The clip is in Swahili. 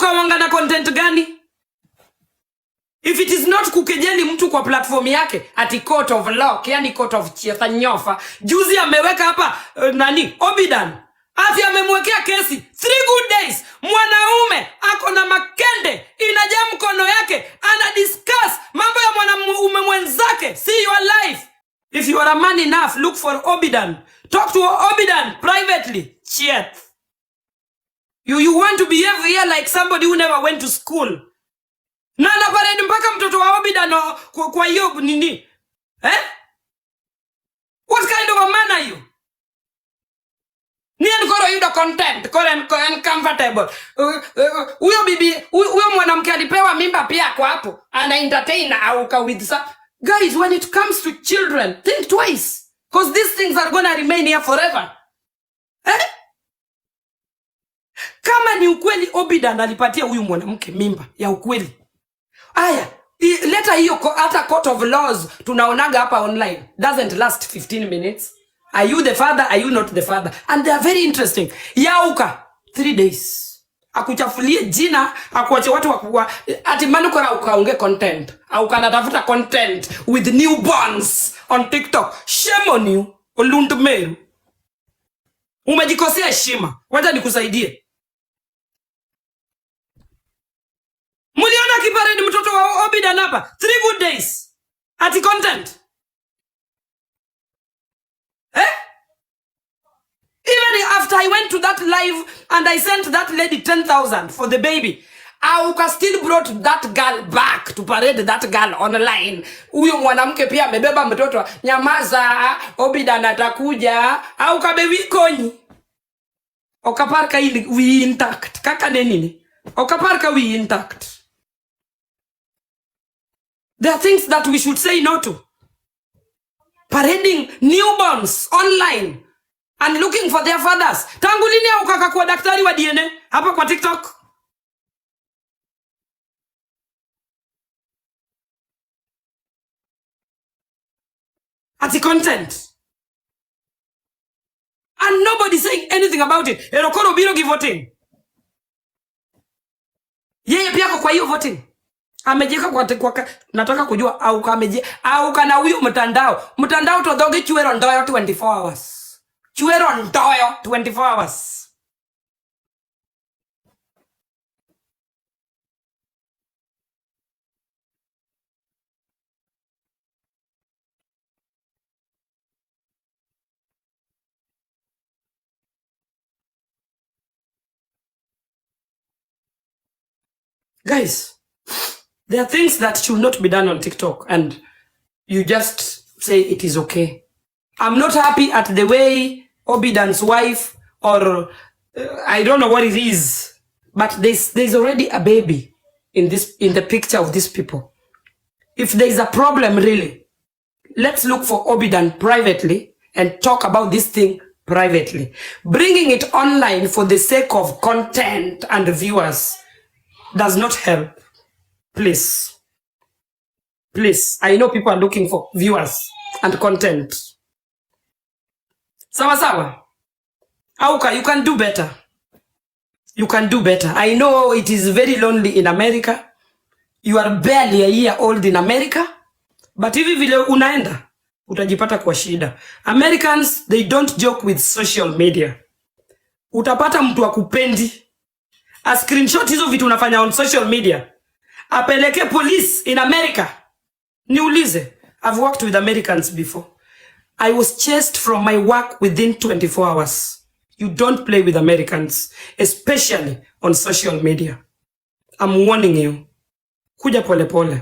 Auka wanga na content gani? If it is not kukejeli mtu kwa platform yake ati court of law, yani court of chieta nyofa. Juzi ameweka hapa nani? Obidan. Ati amemwekea kesi 3 good days. Mwanaume ako na makende inajaa mkono yake, ana discuss mambo ya mwanaume mwenzake. See your life. If you are a man enough, look for Obidan. Talk to Obidan privately. Chiet. You want to behave here like somebody who never went to school. Na parade mpaka mtoto wa Obidan kwa hiyo nini? What kind of a man are you? Ni nkoro yudo content, comfortable. Uyo bibi, uyo mwanamke alipewa mimba pia kwa hapo. Ana entertain Auka with some. Guys, when it comes to children, think twice. Because these things are gonna remain here forever. Kama ni ukweli Obidan alipatia huyu mwanamke mimba ya ukweli. Aya, leta hiyo hata court of laws tunaonaga hapa online. Doesn't last 15 minutes. Are you the father? Are you not the father? And they are very interesting. Auka 3 days. Akuchafulie jina, akuache watu wakua ati manuko na ukaonge content. Auka natafuta content with newborns on TikTok. Shame on you. Olundu meru. Umejikosea heshima. Wacha nikusaidie. Muliona kiparedi mtoto wa Obidan hapa 3 good days. Ati content. Even after I went to that live and I sent that lady 10,000 for the baby, Auka still brought that girl back to parade that girl online. Uyo mwanamke pia amebeba mtoto. Nyamaza, Obidan atakuja. Auka baby konyi. Okaparka we intact. Kaka nenini. Okaparka we intact. There are things that we should say no to. Parading newborns online and looking for their fathers. Tangu lini Auka akakuwa daktari wa DNA hapa kwa TikTok? Ati content. And nobody saying anything about it. Erokoro biro give voting. Yeye pia kwa hiyo voting. Amejeka kwa nataka kujua Auka na huyo mtandao to doge chuero ndoyo 24 hours. Chuero ndoyo 24 hours. Guys, there are things that should not be done on TikTok and you just say it is okay. I'm not happy at the way Obidan's wife or I don't know what it is, but there's already a baby in the picture of these people. If there's a problem really, let's look for Obidan privately and talk about this thing privately. Bringing it online for the sake of content and viewers does not help. Please. Please. I know people are looking for viewers and content. Sawa. Auka, you can do better. You can do better. I know it is very lonely in America. You are barely a year old in America. But hivi vile unaenda, utajipata kwa shida. Americans, they don't joke with social media. Utapata mtu akupendi. A screenshot hizo vitu unafanya on social media. Apeleke police in America. Niulize. I've worked with Americans before. I was chased from my work within 24 hours. You don't play with Americans, especially on social media. I'm warning you. Kuja pole pole.